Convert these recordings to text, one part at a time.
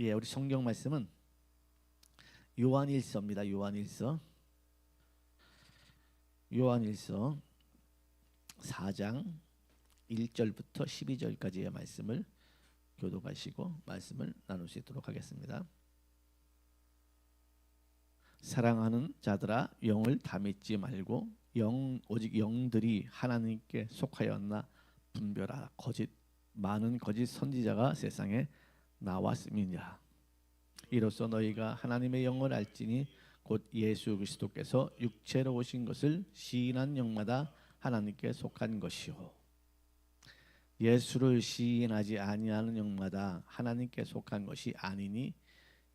예, 우리 성경 말씀은 요한일서입니다. 요한일서 4장 1절부터 12절까지의 말씀을 교독하시고 말씀을 나눌 수 있도록 하겠습니다. 사랑하는 자들아, 영을 다 믿지 말고 오직 영들이 하나님께 속하였나 분별하라. 많은 거짓 선지자가 세상에 나왔음이니라. 이로써 너희가 하나님의 영을 알지니 곧 예수 그리스도께서 육체로 오신 것을 시인한 영마다 하나님께 속한 것이요, 예수를 시인하지 아니하는 영마다 하나님께 속한 것이 아니니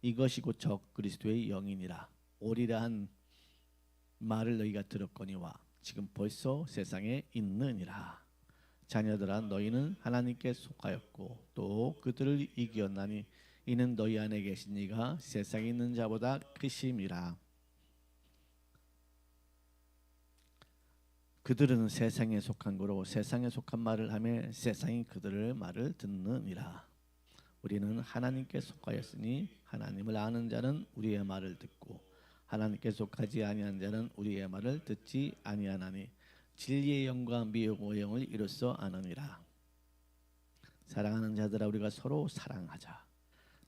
이것이 곧 적 그리스도의 영이니라. 오리라 한 말을 너희가 들었거니와 지금 벌써 세상에 있느니라. 자녀들아, 너희는 하나님께 속하였고 또 그들을 이기었나니 이는 너희 안에 계신 이가 세상에 있는 자보다 크심이라. 그들은 세상에 속한 거로 세상에 속한 말을 하며 세상이 그들의 말을 듣느니라. 우리는 하나님께 속하였으니 하나님을 아는 자는 우리의 말을 듣고 하나님께 속하지 아니한 자는 우리의 말을 듣지 아니하나니 진리의 영과 미혹의 영을 이로써 아느니라. 사랑하는 자들아, 우리가 서로 사랑하자.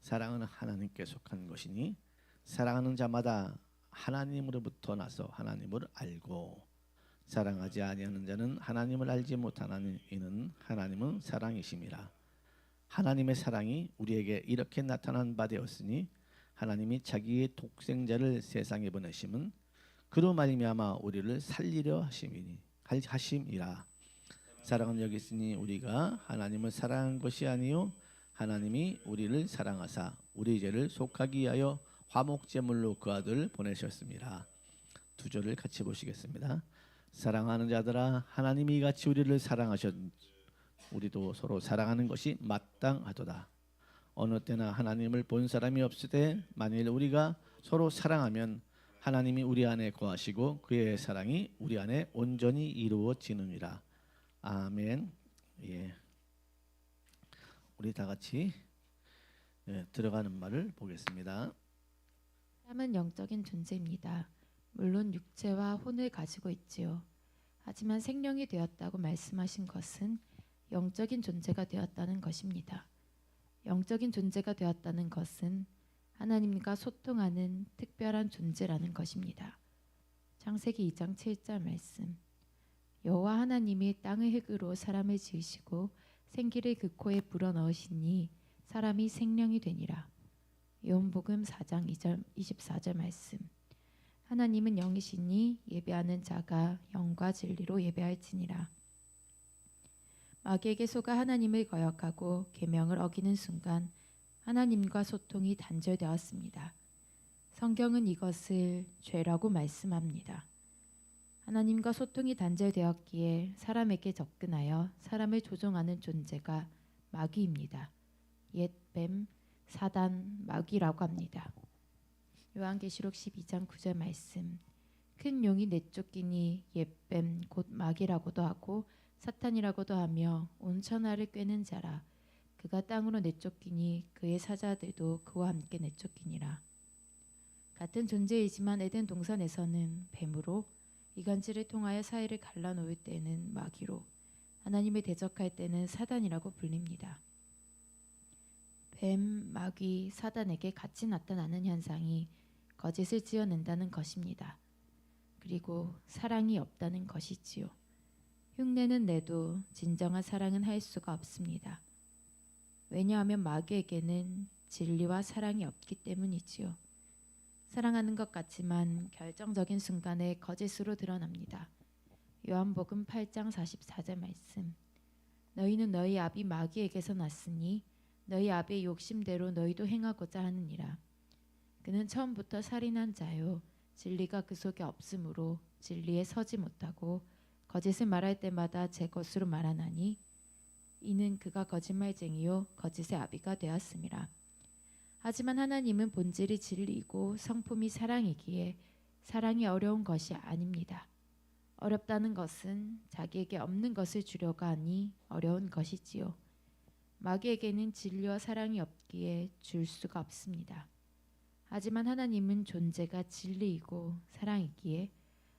사랑은 하나님께 속한 것이니 사랑하는 자마다 하나님으로부터 나서 하나님을 알고 사랑하지 아니하는 자는 하나님을 알지 못하나니 이는 하나님은 사랑이심이라. 하나님의 사랑이 우리에게 이렇게 나타난 바 되었으니 하나님이 자기의 독생자를 세상에 보내심은 그로 말미암아 우리를 살리려 하심이라. 사랑은 여기 있으니 우리가 하나님을 사랑한 것이 아니요 하나님이 우리를 사랑하사 우리 죄를 속하기 위하여 화목제물로 그 아들을 보내셨습니다. 두 절을 같이 보시겠습니다. 사랑하는 자들아, 하나님이 같이 우리를 사랑하셨 우리도 서로 사랑하는 것이 마땅하도다. 어느 때나 하나님을 본 사람이 없을 때 만일 우리가 서로 사랑하면 하나님이 우리 안에 거하시고 그의 사랑이 우리 안에 온전히 이루어지느니라. 아멘. 예. 우리 다 같이 들어가는 말을 보겠습니다. 사람은 영적인 존재입니다. 물론 육체와 혼을 가지고 있지요. 하지만 생명이 되었다고 말씀하신 것은 영적인 존재가 되었다는 것입니다. 영적인 존재가 되었다는 것은 하나님과 소통하는 특별한 존재라는 것입니다. 창세기 2장 7절 말씀. 여호와 하나님이 땅의 흙으로 사람을 지으시고 생기를 그 코에 불어넣으시니 사람이 생명이 되니라. 요한복음 4장 2절 24절 말씀. 하나님은 영이시니 예배하는 자가 영과 진리로 예배할지니라. 마귀에게 속아 하나님을 거역하고 계명을 어기는 순간 하나님과 소통이 단절되었습니다. 성경은 이것을 죄라고 말씀합니다. 하나님과 소통이 단절되었기에 사람에게 접근하여 사람을 조종하는 존재가 마귀입니다. 옛 뱀, 사단, 마귀라고 합니다. 요한계시록 12장 9절 말씀. 큰 용이 내쫓기니 옛 뱀 곧 마귀라고도 하고 사탄이라고도 하며 온 천하를 꿰는 자라. 그가 땅으로 내쫓기니 그의 사자들도 그와 함께 내쫓기니라. 같은 존재이지만 에덴 동산에서는 뱀으로, 이간질을 통하여 사이를 갈라놓을 때는 마귀로, 하나님을 대적할 때는 사단이라고 불립니다. 뱀, 마귀, 사단에게 같이 나타나는 현상이 거짓을 지어낸다는 것입니다. 그리고 사랑이 없다는 것이지요. 흉내는 내도 진정한 사랑은 할 수가 없습니다. 왜냐하면 마귀에게는 진리와 사랑이 없기 때문이지요. 사랑하는 것 같지만 결정적인 순간에 거짓으로 드러납니다. 요한복음 8장 44절 말씀. 너희는 너희 아비 마귀에게서 났으니 너희 아비의 욕심대로 너희도 행하고자 하느니라. 그는 처음부터 살인한 자요 진리가 그 속에 없으므로 진리에 서지 못하고 거짓을 말할 때마다 제 것으로 말하나니 이는 그가 거짓말쟁이요 거짓의 아비가 되었음이라. 하지만 하나님은 본질이 진리이고 성품이 사랑이기에 사랑이 어려운 것이 아닙니다. 어렵다는 것은 자기에게 없는 것을 주려고 하니 어려운 것이지요. 마귀에게는 진리와 사랑이 없기에 줄 수가 없습니다. 하지만 하나님은 존재가 진리이고 사랑이기에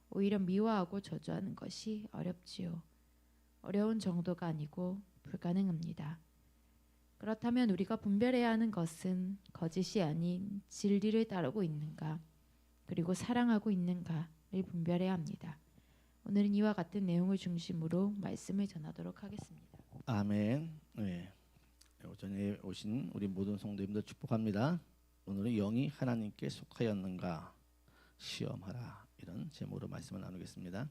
오히려 미워하고 저주하는 것이 어렵지요. 어려운 정도가 아니고 불가능합니다. 그렇다면 우리가 분별해야 하는 것은 거짓이 아닌 진리를 따르고 있는가, 그리고 사랑하고 있는가를 분별해야 합니다. 오늘은 이와 같은 내용을 중심으로 말씀을 전하도록 하겠습니다. 아멘. 네. 오전에 오신 우리 모든 성도님들 축복합니다. 오늘은 영이 하나님께 속하였는가 시험하라, 이런 제목으로 말씀을 나누겠습니다.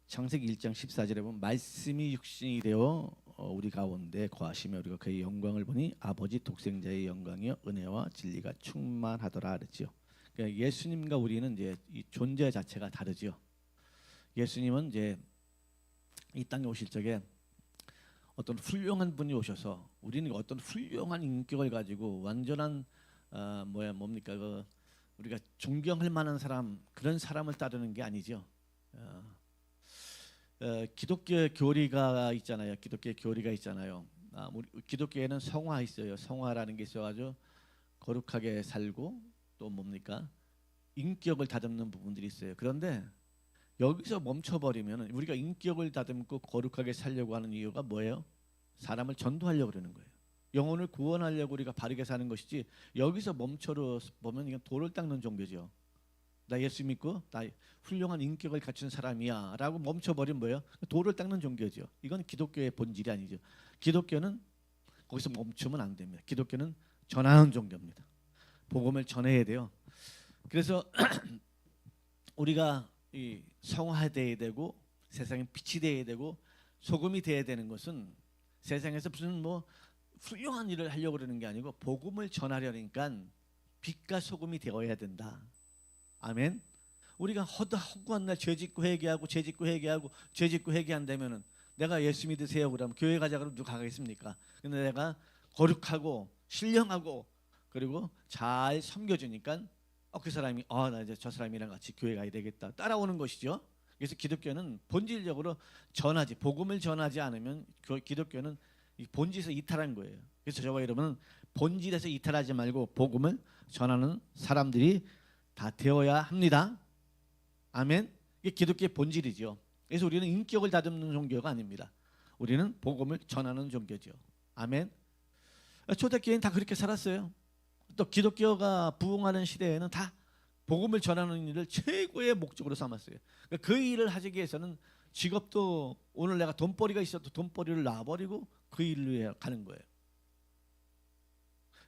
창세기 1장 14절에 보면 말씀이 육신이 되어 우리 가운데 거하시며 우리가 그의 영광을 보니 아버지 독생자의 영광이요 은혜와 진리가 충만하더라 그랬죠. 그러니까 예수님과 우리는 이제 이 존재 자체가 다르죠. 예수님은 이제 이 땅에 오실 적에 어떤 훌륭한 분이 오셔서 우리는 어떤 훌륭한 인격을 가지고 완전한 뭡니까 그 우리가 존경할 만한 사람, 그런 사람을 따르는 게 아니죠. 기독교 교리가 있잖아요. 기독교 교리가 있잖아요. 우리 기독교에는 성화 있어요. 성화라는 게 있어가지고 거룩하게 살고 또 뭡니까 인격을 다듬는 부분들이 있어요. 그런데 여기서 멈춰버리면 우리가 인격을 다듬고 거룩하게 살려고 하는 이유가 뭐예요? 사람을 전도하려고 그러는 거예요. 영혼을 구원하려고 우리가 바르게 사는 것이지, 여기서 멈춰서 보면 이건 돌을 닦는 종교죠. 나 예수 믿고 나 훌륭한 인격을 갖춘 사람이야 라고 멈춰버리면 뭐예요? 돌을 닦는 종교죠. 이건 기독교의 본질이 아니죠. 기독교는 거기서 멈추면 안 됩니다. 기독교는 전하는 종교입니다. 복음을 전해야 돼요. 그래서 우리가 이 성화돼야 되고 세상에 빛이 돼야 되고 소금이 돼야 되는 것은 세상에서 무슨 뭐 훌륭한 일을 하려고 그러는 게 아니고 복음을 전하려니까 빛과 소금이 되어야 된다. 아멘. 우리가 허구한 날 죄짓고 회개하고 죄짓고 회개한다면은 내가 예수 믿으세요 그러면 교회 가자 그러면 누가 가겠습니까? 근데 내가 거룩하고 신령하고 그리고 잘 섬겨주니까 그 사람이 나 이제 저 사람이랑 같이 교회 가야 되겠다 따라오는 것이죠. 그래서 기독교는 본질적으로 전하지, 복음을 전하지 않으면 기독교는 이 본질에서 이탈한 거예요. 그래서 저와 여러분은 본질에서 이탈하지 말고 복음을 전하는 사람들이 다 되어야 합니다. 아멘. 이게 기독교의 본질이죠. 그래서 우리는 인격을 다듬는 종교가 아닙니다. 우리는 복음을 전하는 종교죠. 아멘. 초대교회는 다 그렇게 살았어요. 또 기독교가 부흥하는 시대에는 다 복음을 전하는 일을 최고의 목적으로 삼았어요. 그러니까 그 일을 하기 위해서는 직업도 오늘 내가 돈벌이가 있어도 돈벌이를 놔버리고 그 일을 위해 가는 거예요.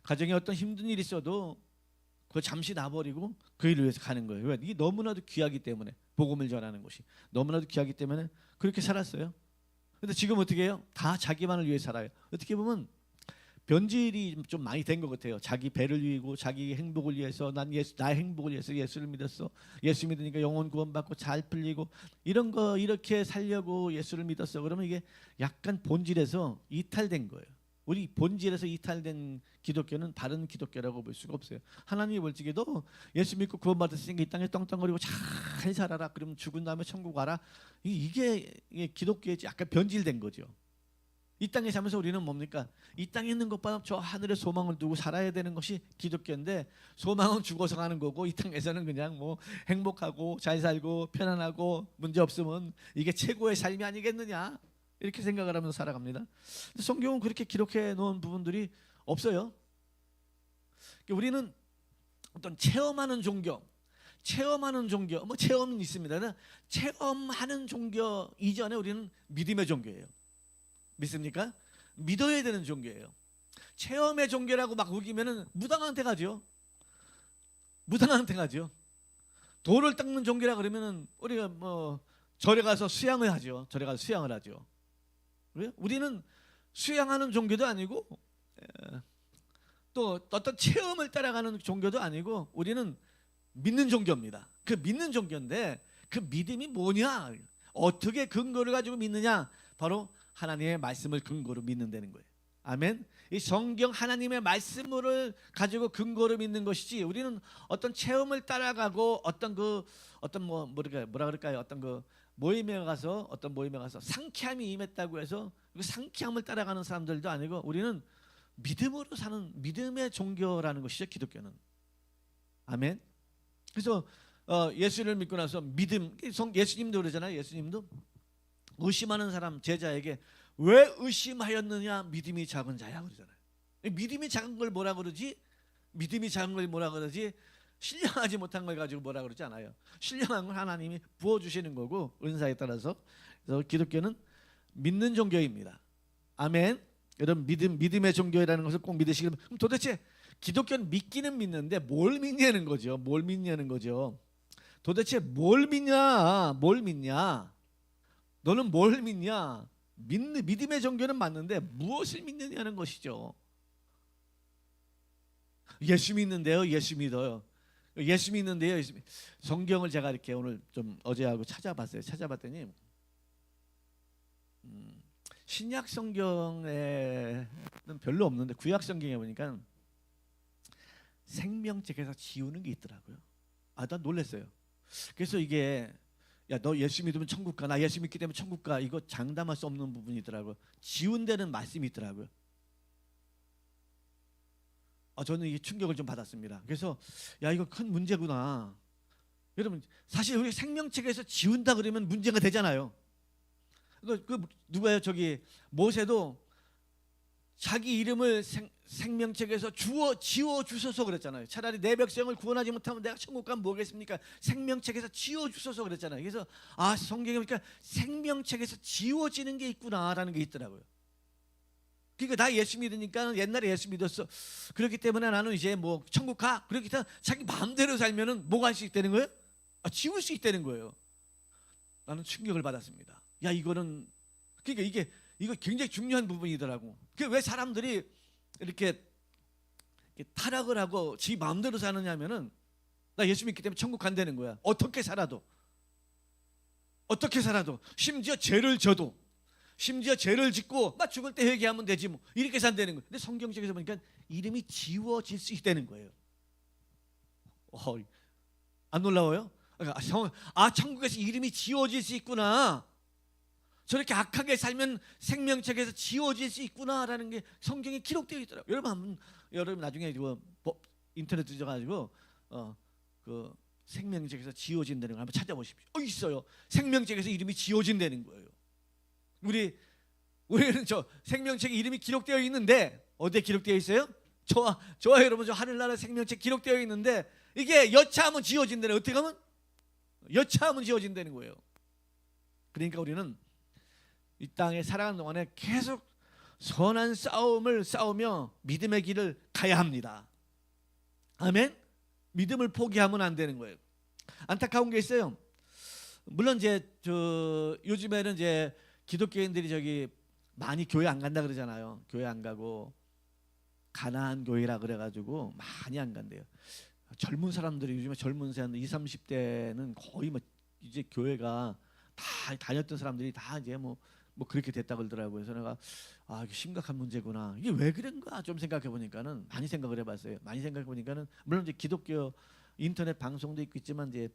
가정에 어떤 힘든 일이 있어도 그걸 잠시 놔버리고 그 일을 위해서 가는 거예요. 왜? 이게 너무나도 귀하기 때문에, 복음을 전하는 것이 너무나도 귀하기 때문에 그렇게 살았어요. 근데 지금 어떻게 해요? 다 자기만을 위해 살아요. 어떻게 보면 변질이 좀 많이 된 것 같아요. 자기 배를 위하고 자기 행복을 위해서 나의 행복을 위해서 예수를 믿었어. 예수 믿으니까 영혼 구원받고 잘 풀리고 이런 거 이렇게 살려고 예수를 믿었어. 그러면 이게 약간 본질에서 이탈된 거예요. 우리 본질에서 이탈된 기독교는 바른 기독교라고 볼 수가 없어요. 하나님이 볼 적에도 예수 믿고 구원받았으니까 이 땅에 떵떵거리고 잘 살아라. 그러면 죽은 다음에 천국 가라. 이게 기독교의 약간 변질된 거죠. 이 땅에 살면서 우리는 뭡니까? 이 땅에 있는 것보다 저 하늘에 소망을 두고 살아야 되는 것이 기독교인데, 소망은 죽어서 가는 거고 이 땅에서는 그냥 뭐 행복하고 잘 살고 편안하고 문제 없으면 이게 최고의 삶이 아니겠느냐, 이렇게 생각을 하면서 살아갑니다. 성경은 그렇게 기록해 놓은 부분들이 없어요. 우리는 어떤 체험하는 종교 뭐 체험은 있습니다. 체험하는 종교 이전에 우리는 믿음의 종교예요. 믿습니까? 믿어야 되는 종교예요. 체험의 종교라고 막 우기면은 무당한테 가죠. 돌을 닦는 종교라 그러면은 우리가 뭐 절에 가서 수양을 하죠. 우리는 수양하는 종교도 아니고 또 어떤 체험을 따라가는 종교도 아니고 우리는 믿는 종교입니다. 그 믿는 종교인데 그 믿음이 뭐냐? 어떻게 근거를 가지고 믿느냐? 바로 하나님의 말씀을 근거로 믿는다는 거예요. 아멘. 이 성경 하나님의 말씀을 가지고 근거로 믿는 것이지, 우리는 어떤 체험을 따라가고 어떤 뭐라 그럴까요? 어떤 모임에 가서 상쾌함이 임했다고 해서 그 상쾌함을 따라가는 사람들도 아니고, 우리는 믿음으로 사는 믿음의 종교라는 것이죠, 기독교는. 아멘. 그래서 예수를 믿고 나서 예수님도 그러잖아요. 예수님도 의심하는 사람 제자에게 왜 의심하였느냐, 믿음이 작은 자야 그러잖아요. 믿음이 작은 걸 뭐라 그러지? 신령하지 못한 걸 가지고 뭐라 그러지 않아요. 신령한 건 하나님이 부어주시는 거고, 은사에 따라서. 그래서 기독교는 믿는 종교입니다. 아멘. 여러분, 믿음의 종교라는 것을 꼭 믿으시길. 그럼 도대체 기독교는 믿기는 믿는데 뭘 믿냐는 거죠. 도대체 뭘 믿냐? 너는 뭘 믿냐? 믿음의 종교는 맞는데 무엇을 믿느냐는 것이죠. 예수 믿는데요. 예수 믿어요. 성경을 제가 이렇게 오늘 좀 어제하고 찾아봤어요. 찾아봤더니 신약 성경에는 별로 없는데 구약 성경에 보니까 생명책에서 지우는 게 있더라고요. 나 놀랐어요. 그래서 이게, 야, 너 예수 믿으면 천국 가, 나 예수 믿기 때문에 천국 가, 이거 장담할 수 없는 부분이 있더라고요. 지운다는 말씀이 있더라고요. 저는 이게 충격을 좀 받았습니다. 그래서 야, 이거 큰 문제구나. 여러분, 사실 우리 생명책에서 지운다 그러면 문제가 되잖아요. 누가요? 모세도 자기 이름을 생명책에서 지워 주소서 그랬잖아요. 차라리 내 백성을 구원하지 못하면 내가 천국 가면 뭐겠습니까? 생명책에서 지워 주소서 그랬잖아요. 그래서 성경에 보니까 생명책에서 지워지는 게 있구나라는 게 있더라고요. 그러니까 나 예수 믿으니까 옛날에 예수 믿었어. 그렇기 때문에 나는 이제 뭐 천국 가. 그렇기 때문에 자기 마음대로 살면은 뭐가 할 수 있다는 거예요? 지울 수 있다는 거예요. 나는 충격을 받았습니다. 야, 그러니까 이거 굉장히 중요한 부분이더라고. 왜 사람들이 이렇게 타락을 하고 지 마음대로 사느냐면은, 나 예수 믿기 때문에 천국 간다는 거야. 어떻게 살아도 심지어 죄를 짓고 나 죽을 때 회개하면 되지 뭐, 이렇게 산다는 거예요. 근데 성경책에서 보니까 이름이 지워질 수 있다는 거예요. 안 놀라워요? 천국에서 이름이 지워질 수 있구나. 저렇게 악하게 살면 생명책에서 지워질 수 있구나라는 게 성경에 기록되어 있더라고요. 여러분 나중에 인터넷 뒤져가지고 그 생명책에서 지워진다는 걸 한번 찾아보십시오. 있어요. 생명책에서 이름이 지워진다는 거예요. 우리는 생명책에 이름이 기록되어 있는데, 어디에 기록되어 있어요? 저와 여러분, 하늘나라 생명책 기록되어 있는데, 이게 여차하면 지워진다는, 어떻게 하면? 여차하면 지워진다는 거예요. 그러니까 우리는 이 땅에 살아가는 동안에 계속 선한 싸움을 싸우며 믿음의 길을 가야 합니다. 아멘. 믿음을 포기하면 안 되는 거예요. 안타까운 게 있어요. 물론 요즘에는 이제 기독교인들이 많이 교회 안 간다 그러잖아요. 교회 안 가고 가난한 교회라 그래가지고 많이 안 간대요. 젊은 사람들이, 요즘에 젊은 사람들 20, 30대는 거의 이제 교회가 다 다녔던 사람들이 다 이제 뭐 그렇게 됐다 그러더라고요. 그래서 내가 이게 심각한 문제구나. 이게 왜 그런가 좀 생각해 보니까는, 많이 생각을 해봤어요. 많이 생각해 보니까는, 물론 이제 기독교 인터넷 방송도 있고 있지만, 이제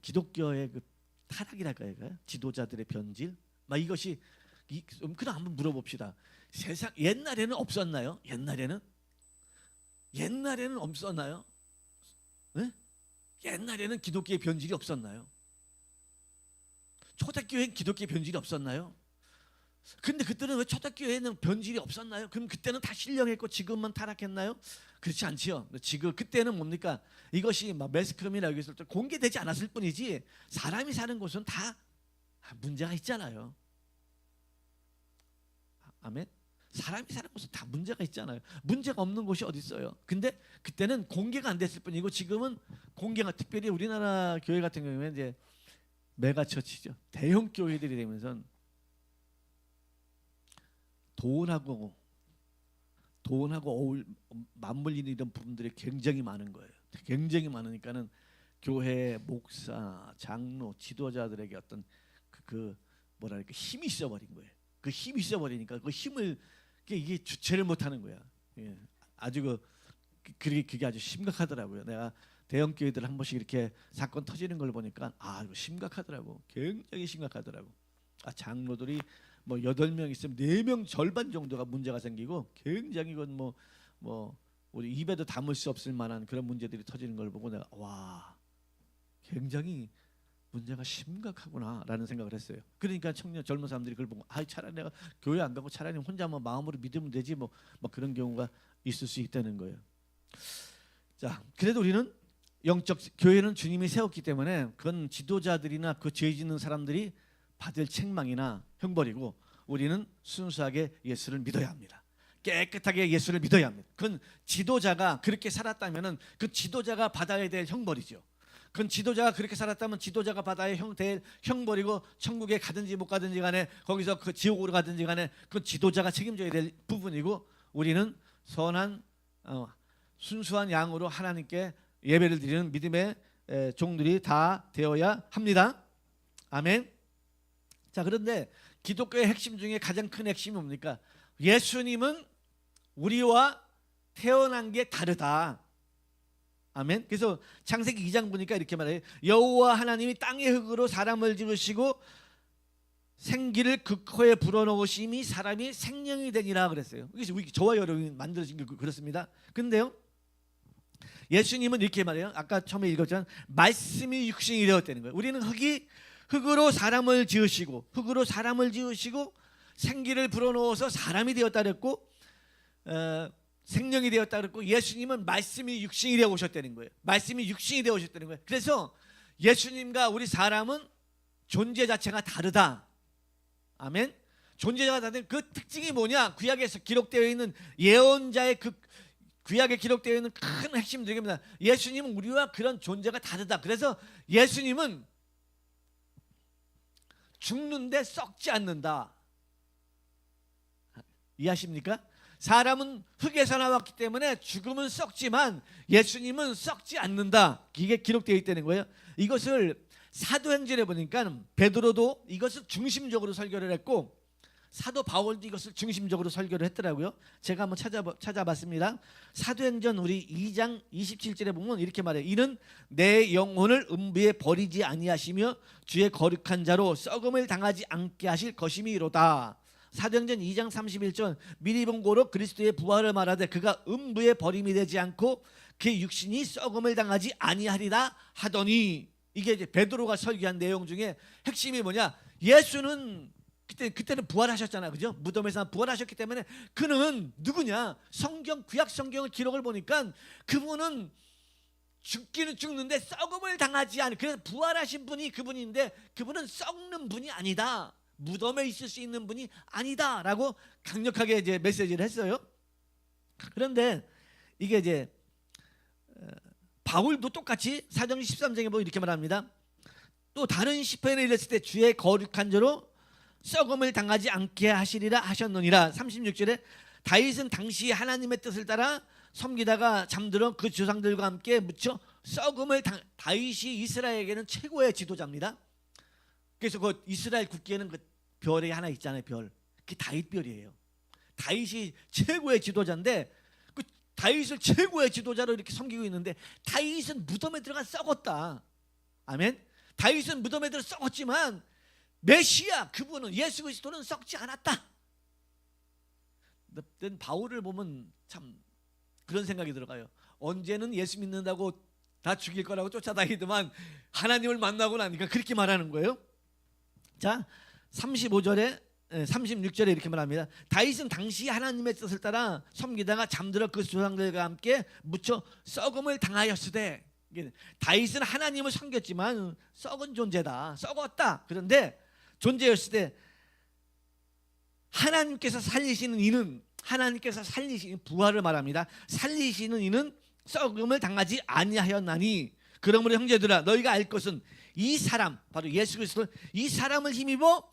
기독교의 그 타락이랄까요, 지도자들의 변질, 이것이 그럼 한번 물어봅시다. 세상 옛날에는 없었나요? 옛날에는 없었나요? 네? 옛날에는 기독교의 변질이 없었나요? 초대교회엔 기독교의 변질이 없었나요? 근데 그때는 왜 초대교회에는 변질이 없었나요? 그럼 그때는 다 신령했고 지금만 타락했나요? 그렇지 않지요. 그때는 뭡니까? 이것이 매스컴이나 여기서 공개되지 않았을 뿐이지, 사람이 사는 곳은 다 문제가 있잖아요. 아멘. 사람이 사는 곳은 다 문제가 있잖아요. 문제가 없는 곳이 어디 있어요? 근데 그때는 공개가 안 됐을 뿐이고, 지금은 공개가, 특별히 우리나라 교회 같은 경우에는 이제 메가처치죠. 대형 교회들이 되면서 돈하고 맞물리는 이런 부분들이 굉장히 많은 거예요. 굉장히 많으니까는 교회 목사, 장로, 지도자들에게 어떤 뭐랄까 힘이 있어버린 거예요. 그 힘이 있어버리니까 그 힘을 이게 주체를 못하는 거야. 예. 아주 그게 아주 심각하더라고요. 내가 대형 교회들 한 번씩 이렇게 사건 터지는 걸 보니까 이거 심각하더라고. 굉장히 심각하더라고. 장로들이 뭐 8명 있으면 4명 절반 정도가 문제가 생기고 굉장히 이건 뭐 우리 입에도 담을 수 없을 만한 그런 문제들이 터지는 걸 보고 내가 굉장히 문제가 심각하구나라는 생각을 했어요. 그러니까 젊은 사람들이 그걸 보고 차라리 내가 교회 안 가고 차라리 혼자 마음으로 믿으면 되지 뭐 그런 경우가 있을 수 있다는 거예요. 자, 그래도 우리는 영적 교회는 주님이 세웠기 때문에 그건 지도자들이나 그 죄 짓는 사람들이 받을 책망이나 형벌이고 우리는 순수하게 예수를 믿어야 합니다. 깨끗하게 예수를 믿어야 합니다. 그건 지도자가 그렇게 살았다면은 그 지도자가 받아야 될 형벌이죠. 그건 지도자가 그렇게 살았다면 지도자가 받아야 될 형벌이고 천국에 가든지 못 가든지 간에 거기서 그 지옥으로 가든지 간에 그 지도자가 책임져야 될 부분이고 우리는 선한 순수한 양으로 하나님께 예배를 드리는 믿음의 종들이 다 되어야 합니다. 아멘. 자, 그런데 기독교의 핵심 중에 가장 큰 핵심이 뭡니까? 예수님은 우리와 태어난 게 다르다. 아멘. 그래서 창세기 2장 보니까 이렇게 말해요. 여호와 하나님이 땅의 흙으로 사람을 지으시고 생기를 그 코에 불어넣으심이 사람이 생명이 되니라 그랬어요. 그래서 저와 여러분이 만들어진 게 그렇습니다. 근데요, 예수님은 이렇게 말해요. 아까 처음에 읽었지만 말씀이 육신이 되었다는 거예요. 우리는 흙으로 사람을 지으시고 생기를 불어넣어서 사람이 되었다 그랬고 생명이 되었다 그랬고 예수님은 말씀이 육신이 되어 오셨다는 거예요. 말씀이 육신이 되어 오셨다는 거예요. 그래서 예수님과 우리 사람은 존재 자체가 다르다. 아멘. 존재자가 다른 그 특징이 뭐냐? 구약에서 기록되어 있는 예언자의 그 구약에 기록되어 있는 큰 핵심들입니다. 예수님은 우리와 그런 존재가 다르다. 그래서 예수님은 죽는데 썩지 않는다. 이해하십니까? 사람은 흙에서 나왔기 때문에 죽음은 썩지만 예수님은 썩지 않는다. 이게 기록되어 있다는 거예요. 이것을 사도행전에 보니까 베드로도 이것을 중심적으로 설교를 했고 사도 바울도 이것을 중심적으로 설교를 했더라고요. 제가 한번 찾아봤습니다. 사도행전 우리 2장 27절에 보면 이렇게 말해요. 이는 내 영혼을 음부에 버리지 아니하시며 주의 거룩한 자로 썩음을 당하지 않게 하실 것임이로다. 사도행전 2장 31절 미리 본 고로 그리스도의 부활을 말하되 그가 음부에 버림이 되지 않고 그의 육신이 썩음을 당하지 아니하리라 하더니 이게 이제 베드로가 설교한 내용 중에 핵심이 뭐냐? 예수는 그때는 부활하셨잖아, 그죠? 무덤에서 부활하셨기 때문에 그는 누구냐? 구약 성경을 기록을 보니까 그분은 죽기는 죽는데 썩음을 당하지 않은, 그래서 부활하신 분이 그분인데 그분은 썩는 분이 아니다. 무덤에 있을 수 있는 분이 아니다라고 강력하게 이제 메시지를 했어요. 그런데 이게 이제 바울도 똑같이 사도행전 13장에 보면 이렇게 말합니다. 또 다른 시편에 이랬을 때 주의 거룩한 자로 썩음을 당하지 않게 하시리라 하셨느니라. 36절에 다윗은 당시 하나님의 뜻을 따라 섬기다가 잠들어 그 조상들과 함께 묻혀 썩음을 다윗이 이스라엘에게는 최고의 지도자입니다. 그래서 그 이스라엘 국기에는 그 별이 하나 있잖아요. 별. 그게 다윗 별이에요. 다윗이 최고의 지도자인데 그 다윗을 최고의 지도자로 이렇게 섬기고 있는데 다윗은 무덤에 들어가 썩었다. 아멘. 다윗은 무덤에 들어 썩었지만 메시아 그분은 예수 그리스도는 썩지 않았다. 바울을 보면 참 그런 생각이 들어가요. 언제는 예수 믿는다고 다 죽일 거라고 쫓아다니더만 하나님을 만나고 나니까 그렇게 말하는 거예요. 자, 35절에 36절에 이렇게 말합니다. 다윗은 당시 하나님의 뜻을 따라 섬기다가 잠들어 그 조상들과 함께 묻혀 썩음을 당하였으되, 다윗은 하나님을 섬겼지만 썩은 존재다. 썩었다. 그런데 존재였을 때 하나님께서 살리시는 이는, 하나님께서 살리시는 부활을 말합니다. 살리시는 이는 썩음을 당하지 아니하였나니 그러므로 형제들아 너희가 알 것은 이 사람, 바로 예수 그리스도, 이 사람을 힘입어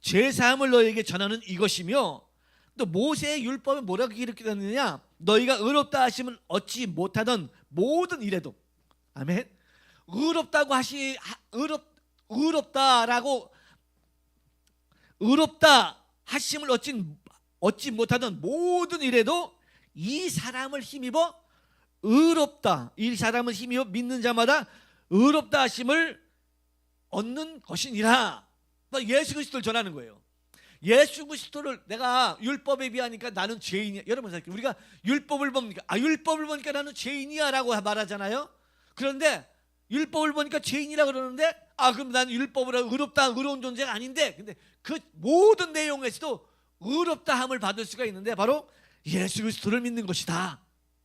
죄사함을 너희에게 전하는 이것이며, 또 모세의 율법에 뭐라고 이렇게 되느냐? 너희가 의롭다 하심을 얻지 못하던 모든 일에도, 아멘. 의롭다 하심을 얻진 얻지 못하던 모든 일에도 이 사람을 힘입어 의롭다, 이 사람을 힘입어 믿는 자마다 의롭다 하심을 얻는 것이니라. 예수 그리스도를 전하는 거예요. 예수 그리스도를 내가 율법에 비하니까 나는 죄인이야. 여러분 생각해요. 우리가 율법을 보니까 율법을 보니까 나는 죄인이야 라고 말하잖아요. 그런데 율법을 보니까 죄인이라 그러는데 그럼 나는 율법으로 의롭다, 의로운 존재가 아닌데, 근데 그 모든 내용에서도 의롭다함을 받을 수가 있는데 바로 예수 그리스도를 믿는 것이다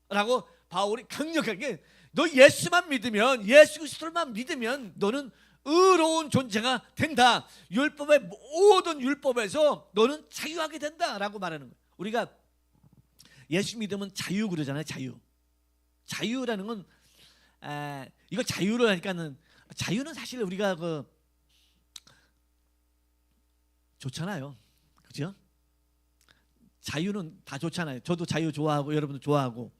라고 바울이 강력하게, 너 예수만 믿으면, 예수 그리스도만 믿으면 너는 의로운 존재가 된다. 율법의 모든 율법에서 너는 자유하게 된다라고 말하는 거예요. 우리가 예수 믿으면 자유 그러잖아요. 자유라는 건 이거 자유를 하니까는, 자유는 사실 우리가 좋잖아요. 그죠? 자유는 다 좋잖아요. 저도 자유 좋아하고 여러분도 좋아하고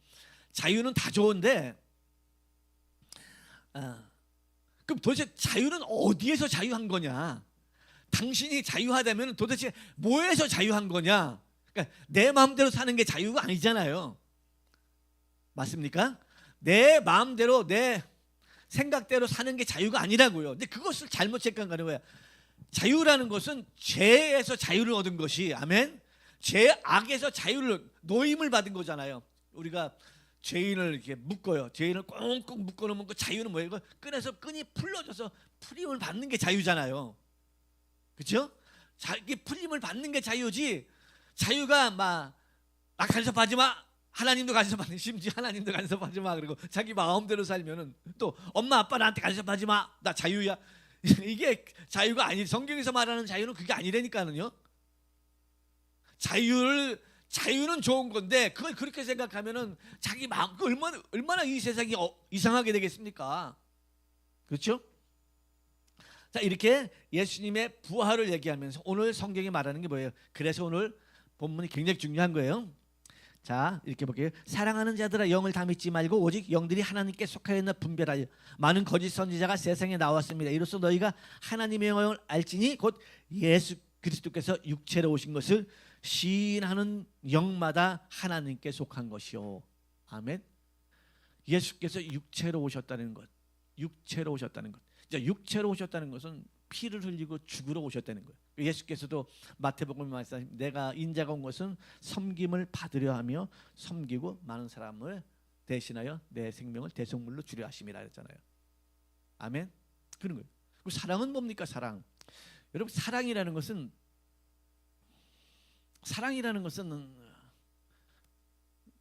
자유는 다 좋은데 그럼 도대체 자유는 어디에서 자유한 거냐? 당신이 자유하다면 도대체 뭐에서 자유한 거냐? 그러니까 내 마음대로 사는 게 자유가 아니잖아요. 맞습니까? 내 마음대로 내 생각대로 사는 게 자유가 아니라고요. 근데 그것을 잘못 착각하는 거야. 자유라는 것은 죄에서 자유를 얻은 것이, 아멘? 죄악에서 자유를, 노임을 받은 거잖아요. 우리가 죄인을 이렇게 묶어요. 죄인을 꽁꽁 묶어놓으면 그 자유는 뭐예요? 끈에서 끈이 풀려져서 풀림을 받는 게 자유잖아요. 그렇죠? 이게 풀림을 받는 게 자유지. 자유가 막 간섭하지 마. 하나님도 간섭하지, 심지어 하나님도 간섭하지 마. 그리고 자기 마음대로 살면은 또 엄마 아빠 나한테 간섭하지 마. 나 자유야. 이게 자유가 아니. 성경에서 말하는 자유는 그게 아니라니까는요. 자유는 좋은 건데 그걸 그렇게 생각하면은 자기 마음, 얼마나 이 세상이 이상하게 되겠습니까? 그렇죠? 자, 이렇게 예수님의 부활을 얘기하면서 오늘 성경이 말하는 게 뭐예요? 그래서 오늘 본문이 굉장히 중요한 거예요. 자, 이렇게 볼게요. 사랑하는 자들아, 영을 다 믿지 말고 오직 영들이 하나님께 속하였나 분별하여 많은 거짓 선지자가 세상에 나왔습니다. 이로써 너희가 하나님의 영을 알지니 곧 예수 그리스도께서 육체로 오신 것을 시인하는 영마다 하나님께 속한 것이요. 아멘. 예수께서 육체로 오셨다는 것, 육체로 오셨다는 것. 이제 육체로 오셨다는 것은 피를 흘리고 죽으러 오셨다는 거예요. 예수께서도 마태복음 말씀, 내가 인자가 온 것은 섬김을 받으려 하며 섬기고 많은 사람을 대신하여 내 생명을 대속물로 주려 하심이라 했잖아요. 아멘. 그런 거예요. 그 사랑은 뭡니까? 사랑. 여러분, 사랑이라는 것은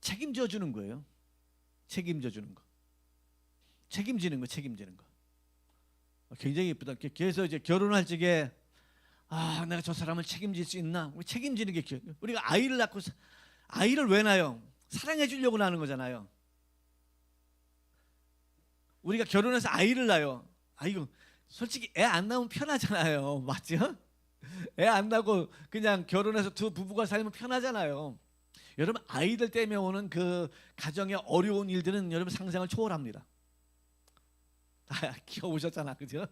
책임져 주는 거예요. 책임져 주는 거. 책임지는 거. 굉장히 예쁘다. 그래서 이제 결혼할 적에 내가 저 사람을 책임질 수 있나? 책임지는 게, 우리가 아이를 낳고 아이를 왜 낳아요? 사랑해 주려고 낳는 거잖아요. 우리가 결혼해서 아이를 낳아요. 이거 솔직히 애 안 낳으면 편하잖아요. 맞죠? 애 안 낳고 그냥 결혼해서 두 부부가 살면 편하잖아요. 여러분, 아이들 때문에 오는 그 가정의 어려운 일들은 여러분 상상을 초월합니다. 귀여우셨잖아, 그죠?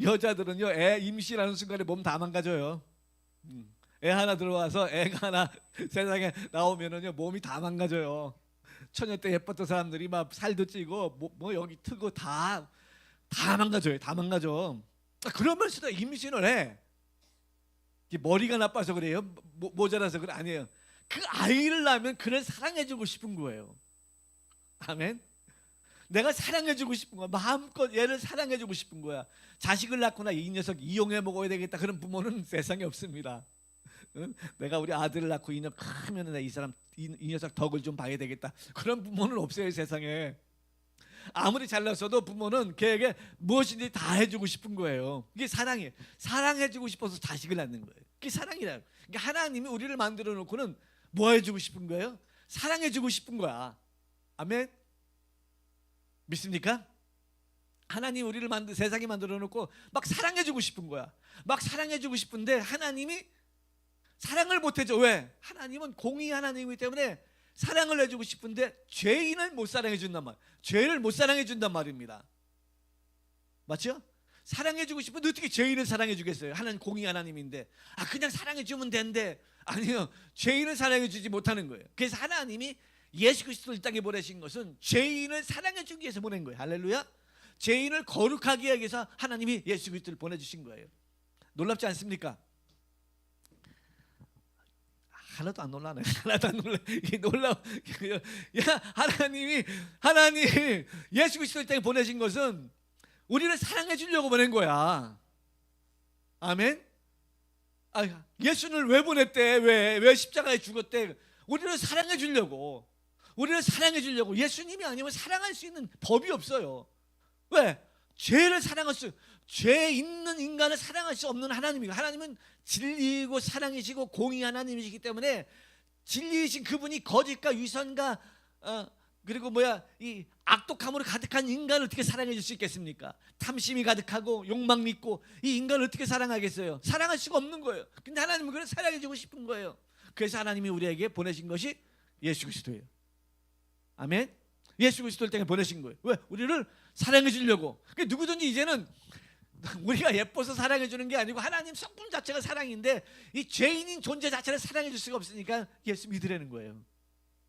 여자들은요, 애 임신하는 순간에 몸 다 망가져요. 애 하나 들어와서 애가 하나 세상에 나오면은요, 몸이 다 망가져요. 처녀 때 예뻤던 사람들이 막 살도 찌고 뭐 여기 트고 다 망가져요. 다 망가져. 그러면서도 임신을 해. 머리가 나빠서 그래요? 모자라서 그래? 아니에요. 그 아이를 낳으면 그를 사랑해주고 싶은 거예요. 아멘. 내가 사랑해주고 싶은 거야. 마음껏 얘를 사랑해주고 싶은 거야. 자식을 낳거나 이 녀석 이용해 먹어야 되겠다, 그런 부모는 세상에 없습니다. 내가 우리 아들을 낳고 이 녀석 크면 이 녀석 덕을 좀 봐야 되겠다, 그런 부모는 없어요, 세상에. 아무리 잘났어도 부모는 걔에게 무엇인지 다 해주고 싶은 거예요. 이게 사랑이에요. 사랑해주고 싶어서 자식을 낳는 거예요. 그게 사랑이라고. 그러니까 하나님이 우리를 만들어 놓고는 뭐 해주고 싶은 거예요? 사랑해주고 싶은 거야. 아멘. 믿습니까? 하나님 우리를 세상에 만들어 놓고 막 사랑해주고 싶은 거야. 막 사랑해주고 싶은데 하나님이 사랑을 못 해줘. 왜? 하나님은 공의 하나님이기 때문에 사랑을 해주고 싶은데 죄인을 못 사랑해 준단 말. 죄를 못 사랑해 준단 말입니다. 맞죠? 사랑해주고 싶은데 어떻게 죄인을 사랑해주겠어요? 하나님 공의 하나님인데 그냥 사랑해주면 된대. 아니요, 죄인을 사랑해주지 못하는 거예요. 그래서 하나님이 예수 그리스도를 이 땅에 보내신 것은 죄인을 사랑해주기 위해서 보낸 거예요. 할렐루야. 죄인을 거룩하게 하기 위해서 하나님이 예수 그리스도를 보내주신 거예요. 놀랍지 않습니까? 하나도 안 놀라네. 하나도 안 놀라. 이게 놀라워. 하나님 예수 그리스도를 이 땅에 보내신 것은 우리를 사랑해 주려고 보낸 거야. 아멘. 예수를 왜 보냈대? 왜 십자가에 죽었대? 우리를 사랑해 주려고. 우리를 사랑해 주려고. 예수님이 아니면 사랑할 수 있는 법이 없어요. 왜? 죄 있는 인간을 사랑할 수 없는 하나님이고, 하나님은 진리이고 사랑이시고 공의 하나님이시기 때문에 진리이신 그분이 거짓과 위선과 그리고 이 악독함으로 가득한 인간을 어떻게 사랑해 줄 수 있겠습니까? 탐심이 가득하고 욕망이 있고 이 인간을 어떻게 사랑하겠어요? 사랑할 수가 없는 거예요. 근데 하나님은 그걸 사랑해 주고 싶은 거예요. 그래서 하나님이 우리에게 보내신 것이 예수 그리스도예요. 아멘. 예수 그리스도를 땅에 보내신 거예요. 왜? 우리를 사랑해 주려고. 그러니까 누구든지 이제는 우리가 예뻐서 사랑해 주는 게 아니고 하나님 성품 자체가 사랑인데 이 죄인인 존재 자체를 사랑해 줄 수가 없으니까 예수 믿으라는 거예요.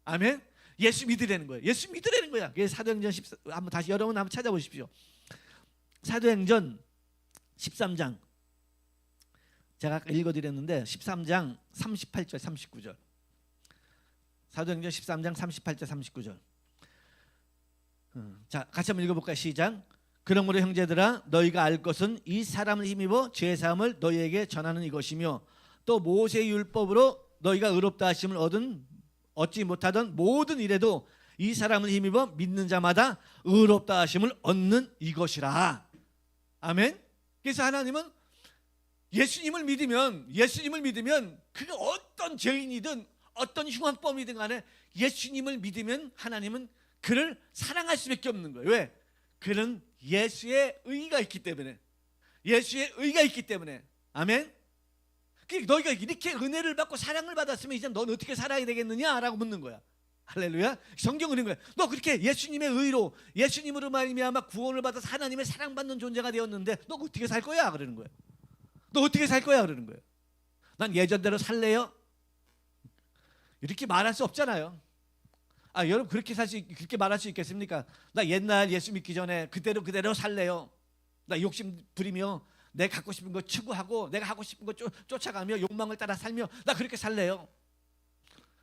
아멘. 예수 믿으라는 거예요. 예수 믿으라는 거야. 사도행전 14, 한번 다시 여러분 한번 찾아보십시오. 사도행전 13장 제가 아까 읽어드렸는데 13장 38절 39절. 사도행전 13장 38절 39절. 자, 같이 한번 읽어볼까요? 시작. 그러므로 형제들아 너희가 알 것은 이 사람을 힘입어 죄사함을 너희에게 전하는 이것이며 또 모세의 율법으로 너희가 의롭다 하심을 얻지 못하던 모든 일에도 이 사람을 힘입어 믿는 자마다 의롭다 하심을 얻는 이것이라. 아멘. 그래서 하나님은 예수님을 믿으면 그가 어떤 죄인이든 어떤 흉악범이든 간에 예수님을 믿으면 하나님은 그를 사랑할 수밖에 없는 거예요. 왜? 그는 예수의 의가 있기 때문에. 예수의 의가 있기 때문에. 아멘. 너희가 이렇게 은혜를 받고 사랑을 받았으면 이제 넌 어떻게 살아야 되겠느냐라고 묻는 거야. 할렐루야. 성경은 그런 거야. 너 그렇게 예수님의 의로 예수님으로 말미암아 구원을 받아서 하나님의 사랑받는 존재가 되었는데 너 어떻게 살 거야? 그러는 거예요. 너 어떻게 살 거야? 그러는 거예요. 난 예전대로 살래요? 이렇게 말할 수 없잖아요. 여러분 그렇게 말할 수 있겠습니까? 나 옛날 예수 믿기 전에 그대로 살래요. 나 욕심 부리며 내가 갖고 싶은 거 추구하고 내가 하고 싶은 거 쫓아가며 욕망을 따라 살며 나 그렇게 살래요.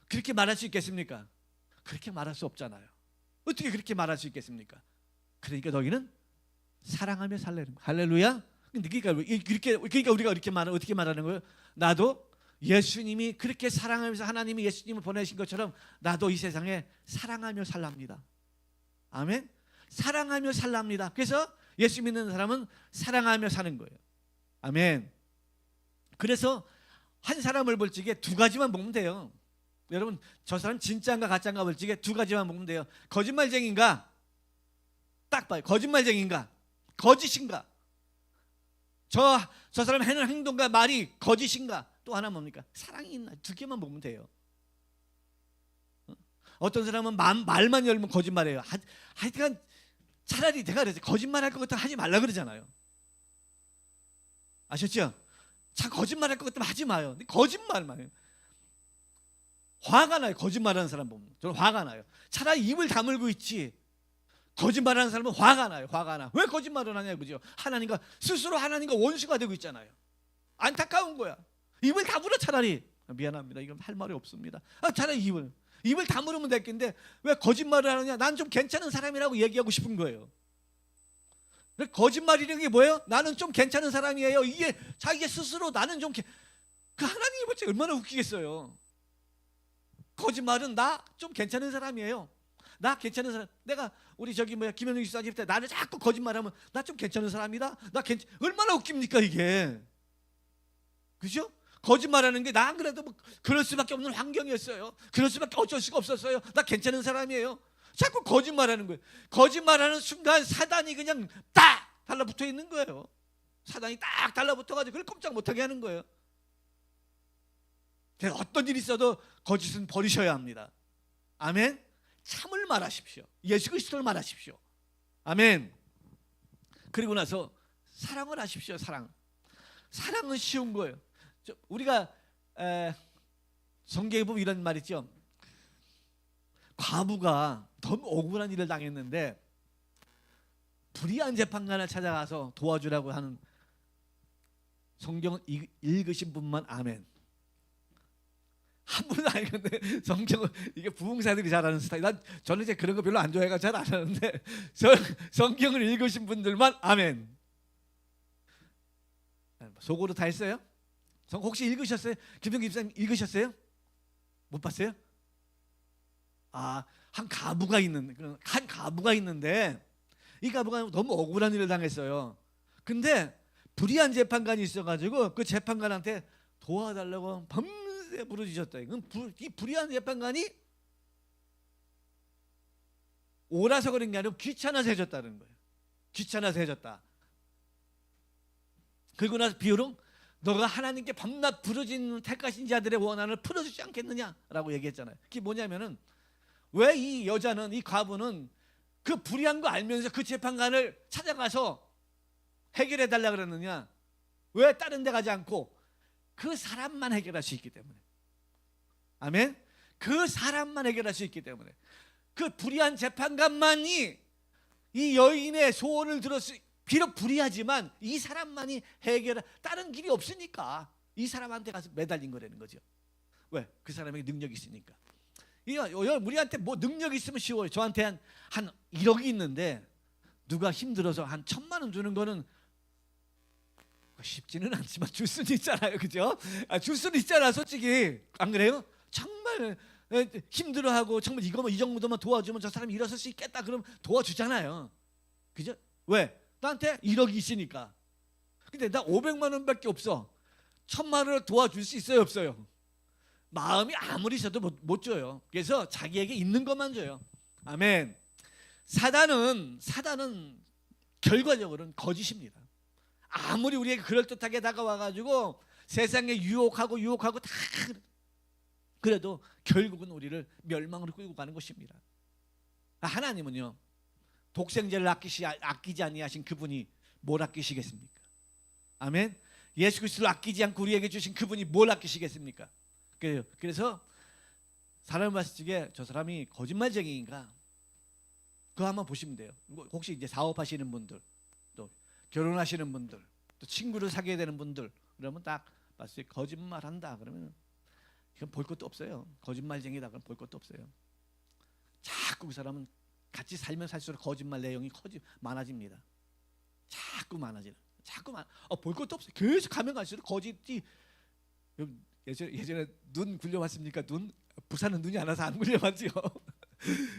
그렇게 말할 수 있겠습니까? 그렇게 말할 수 없잖아요. 어떻게 그렇게 말할 수 있겠습니까? 그러니까 너희는 사랑하며 살래는 거예요. 할렐루야. 그러니까 우리가 어떻게 말하는 거예요? 나도 예수님이 그렇게 사랑하면서 하나님이 예수님을 보내신 것처럼 나도 이 세상에 사랑하며 살랍니다. 아멘. 사랑하며 살랍니다. 그래서 예수 믿는 사람은 사랑하며 사는 거예요. 아멘. 그래서 한 사람을 볼 적에 두 가지만 보면 돼요. 여러분 저 사람 진짜인가 가짜인가 볼 적에 두 가지만 보면 돼요. 거짓말쟁인가? 딱 봐요. 거짓말쟁인가? 거짓인가? 저 사람 하는 행동과 말이 거짓인가? 또 하나 뭡니까? 사랑이 있나? 두 개만 보면 돼요. 어떤 사람은 말만 열면 거짓말해요. 하여튼 차라리 내가 그래서 거짓말할 것 같으면 하지 말라 그러잖아요. 아셨죠? 자, 거짓말할 것 같으면 하지 마요. 근데 거짓말만 해요. 화가 나요. 거짓말하는 사람 보면 저는 화가 나요. 차라리 입을 다물고 있지. 거짓말하는 사람은 화가 나요. 화가 나. 왜 거짓말을 하냐 그죠? 스스로 하나님과 원수가 되고 있잖아요. 안타까운 거야. 입을 다물어 차라리. 미안합니다. 이건 할 말이 없습니다. 차라리 입을 다물으면 됐겠는데 왜 거짓말을 하느냐? 난 좀 괜찮은 사람이라고 얘기하고 싶은 거예요. 거짓말이라는 게 뭐예요? 나는 좀 괜찮은 사람이에요. 이게 자기 스스로 나는 좀 그 하나님이 볼때 얼마나 웃기겠어요. 거짓말은 나 좀 괜찮은 사람이에요. 나 괜찮은 사람. 내가 우리 김현웅 집사 때 나를 자꾸 거짓말하면 나 좀 괜찮은 사람이다. 얼마나 웃깁니까 이게? 그죠? 거짓말하는 게 나 안 그래도 그럴 수밖에 없는 환경이었어요. 그럴 수밖에 어쩔 수가 없었어요. 나 괜찮은 사람이에요. 자꾸 거짓말하는 거예요. 거짓말하는 순간 사단이 그냥 딱 달라붙어 있는 거예요. 사단이 딱 달라붙어가지고 그걸 꼼짝 못하게 하는 거예요. 그래서 어떤 일이 있어도 거짓은 버리셔야 합니다. 아멘. 참을 말하십시오. 예수 그리스도를 말하십시오. 아멘. 그리고 나서 사랑을 하십시오. 사랑은 쉬운 거예요. 우리가 성경에 보면 이런 말 있죠. 과부가 너무 억울한 일을 당했는데 불의한 재판관을 찾아가서 도와주라고 하는, 성경을 읽으신 분만 아멘. 한 분은 알겠는데 성경은 이게 부흥사들이 잘하는 스타일. 저는 이제 그런 거 별로 안 좋아해가 잘 안 하는데 성경을 읽으신 분들만 아멘. 속으로 다 했어요? 혹시 읽으셨어요? 김정기 집사님 읽으셨어요? 못 봤어요? 한 가부가 있는데 이 가부가 너무 억울한 일을 당했어요. 근데 불의한 재판관이 있어가지고 그 재판관한테 도와달라고 밤새 부르짖었다. 이 불의한 재판관이 오라서 그런 게 아니고 귀찮아서 해줬다는 거예요. 귀찮아서 해줬다. 그리고 나서 비유로 너가 하나님께 밤낮 부르짖는 택하신 자들의 원한을 풀어주지 않겠느냐라고 얘기했잖아요. 그게 뭐냐면은, 왜 이 여자는, 이 과부는 그 불의한 거 알면서 그 재판관을 찾아가서 해결해 달라 그랬느냐? 왜 다른 데 가지 않고 그 사람만 해결할 수 있기 때문에. 아멘. 그 사람만 해결할 수 있기 때문에. 그 불의한 재판관만이 이 여인의 소원을 들었을, 비록 불의하지만 이 사람만이 해결할 다른 길이 없으니까 이 사람한테 가서 매달린 거라는 거죠. 왜? 그 사람에게 능력이 있으니까. 우리한테 뭐 능력이 있으면 쉬워요. 저한테 한 1억이 있는데 누가 힘들어서 한 1,000만 원 주는 거는 쉽지는 않지만 줄 수는 있잖아요. 그죠? 줄 수는 있잖아. 솔직히 안 그래요? 정말 힘들어하고 정말 이거만 이 정도만 도와주면 저 사람이 일어설 수 있겠다 그럼 도와주잖아요. 그죠? 왜? 나한테 1억이 있으니까. 근데 나 500만 원밖에 없어. 1,000만 원을 도와줄 수 있어요, 없어요? 마음이 아무리 있어도 못 줘요. 그래서 자기에게 있는 것만 줘요. 아멘. 사단은 결과적으로는 거짓입니다. 아무리 우리에게 그럴듯하게 다가와가지고 세상에 유혹하고 다 그래도 결국은 우리를 멸망으로 끌고 가는 것입니다. 하나님은요, 독생자를 아끼지 아니하신 그분이 뭘 아끼시겠습니까? 아멘. 예수 그리스도를 아끼지 않고 우리에게 주신 그분이 뭘 아끼시겠습니까? 그래서 사람을 봤을 적에 저 사람이 거짓말쟁이인가? 그거 한번 보시면 돼요. 혹시 이제 사업하시는 분들, 또 결혼하시는 분들, 또 친구를 사귀어야 되는 분들, 그러면 딱 봤을 때 거짓말한다 그러면 이건 볼 것도 없어요. 거짓말쟁이다 그러면 볼 것도 없어요. 자꾸 그 사람은 같이 살면 살수록 거짓말 내용이 많아집니다. 자꾸 많아지는. 볼 것도 없어요. 계속 가면 갈수록 거짓이. 예전에 눈 굴려봤습니까? 부산은 눈이 안 와서 안 굴려봤지요.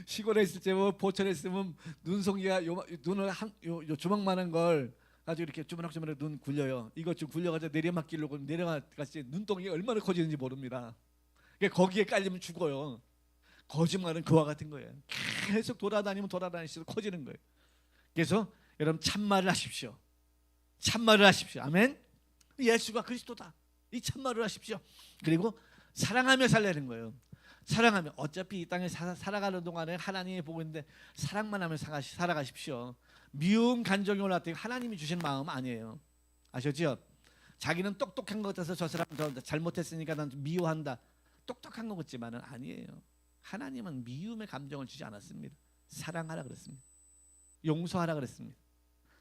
시골에 있을 때 뭐 포천에 있으면 눈송이가 눈을 요 조망만한 걸 가지고 이렇게 주머럭주머럭 눈 굴려요. 이거 좀 굴려가지고 내려막길로 내려막같이 눈덩이가 얼마나 커지는지 모릅니다. 거기에 깔리면 죽어요. 거짓말은 그와 같은 거예요. 계속 돌아다니실수록 커지는 거예요. 그래서 여러분 참말을 하십시오. 참말을 하십시오. 아멘. 예수가 그리스도다. 이 참말을 하십시오. 그리고 사랑하며 살라는 거예요. 사랑하며. 어차피 이 땅에 살아가는 동안에 하나님이 보고 있는데 사랑만 하며 살아가십시오. 미움 간정이 올라왔더니 하나님이 주신 마음 아니에요. 아셨죠? 자기는 똑똑한 것 같아서 저 사람 잘못했으니까 난 미워한다. 똑똑한 것 같지만은 아니에요. 하나님은 미움의 감정을 주지 않았습니다. 사랑하라 그랬습니다. 용서하라 그랬습니다.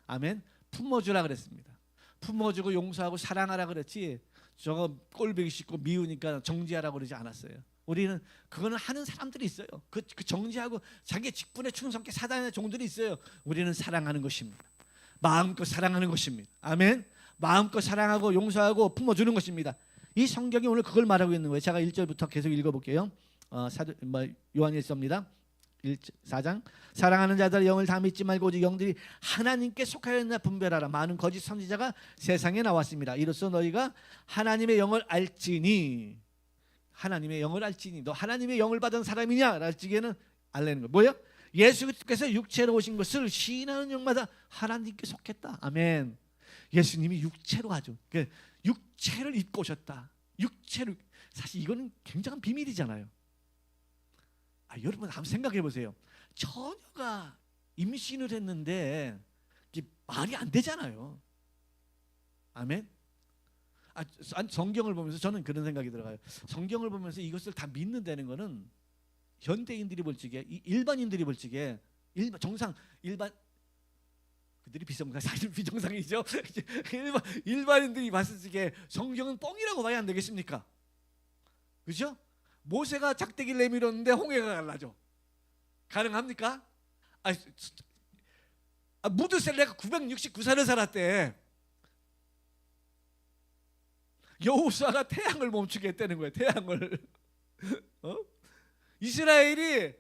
아멘. 품어주라 그랬습니다. 품어주고 용서하고 사랑하라 그랬지, 저거 꼴보기 싫고 미우니까 정지하라고 그러지 않았어요. 우리는 그거는 하는 사람들이 있어요. 그 정지하고 자기 직분에 충성케 사단의 종들이 있어요. 우리는 사랑하는 것입니다. 마음껏 사랑하는 것입니다. 아멘. 마음껏 사랑하고 용서하고 품어주는 것입니다. 이 성경이 오늘 그걸 말하고 있는 거예요. 제가 1절부터 계속 읽어볼게요. 요한일서입니다. 4장. 사랑하는 자들의 영을 다 믿지 말고 오직 영들이 하나님께 속하였나 분별하라. 많은 거짓 선지자가 세상에 나왔습니다. 이로써 너희가 하나님의 영을 알지니. 하나님의 영을 알지니. 너 하나님의 영을 받은 사람이냐? 알지기에는 알라는 거예요. 뭐예요? 예수께서 육체로 오신 것을 시인하는 영마다 하나님께 속했다. 아멘. 예수님이 육체로 하죠. 육체를 입고 오셨다. 육체를. 사실 이거는 굉장한 비밀이잖아요. 여러분 한번 생각해 보세요. 처녀가 임신을 했는데 이게 말이 안 되잖아요. 아멘. 성경을 보면서 저는 그런 생각이 들어가요. 성경을 보면서 이것을 다 믿는다는 거는 현대인들이 볼 적에, 일반인들이 볼 적에, 일반 그들이 비정상이죠. 일반인들이 봤을 적에 성경은 뻥이라고 봐야 안 되겠습니까? 그죠? 모세가 작대기를 내밀었는데 홍해가 갈라져. 가능합니까? 무드셀레가 969살을 살았대. 여호수아가 태양을 멈추게 했다는 거예요. 태양을. 이스라엘이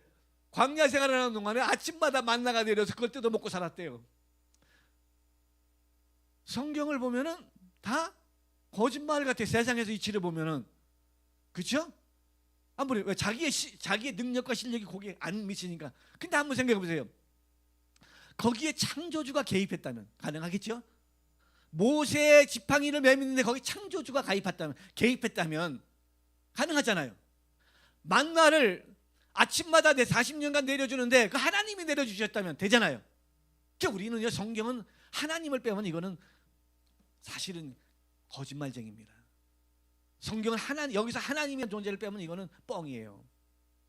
광야 생활하는 동안에 아침마다 만나가 내려서 그걸 뜯어 먹고 살았대요. 성경을 보면은 다 거짓말 같아. 세상에서 이치를 보면은. 그렇죠? 아무리 왜 자기의 능력과 실력이 거기에 안 미치니까. 근데 한번 생각해 보세요. 거기에 창조주가 개입했다면 가능하겠죠? 모세의 지팡이를 매미는데 거기 창조주가 개입했다면 가능하잖아요. 만나를 아침마다 40년간 내려주는데 그 하나님이 내려주셨다면 되잖아요. 그러니까 우리는요, 성경은 하나님을 빼면 이거는 사실은 거짓말쟁입니다. 성경은 여기서 하나님의 존재를 빼면 이거는 뻥이에요.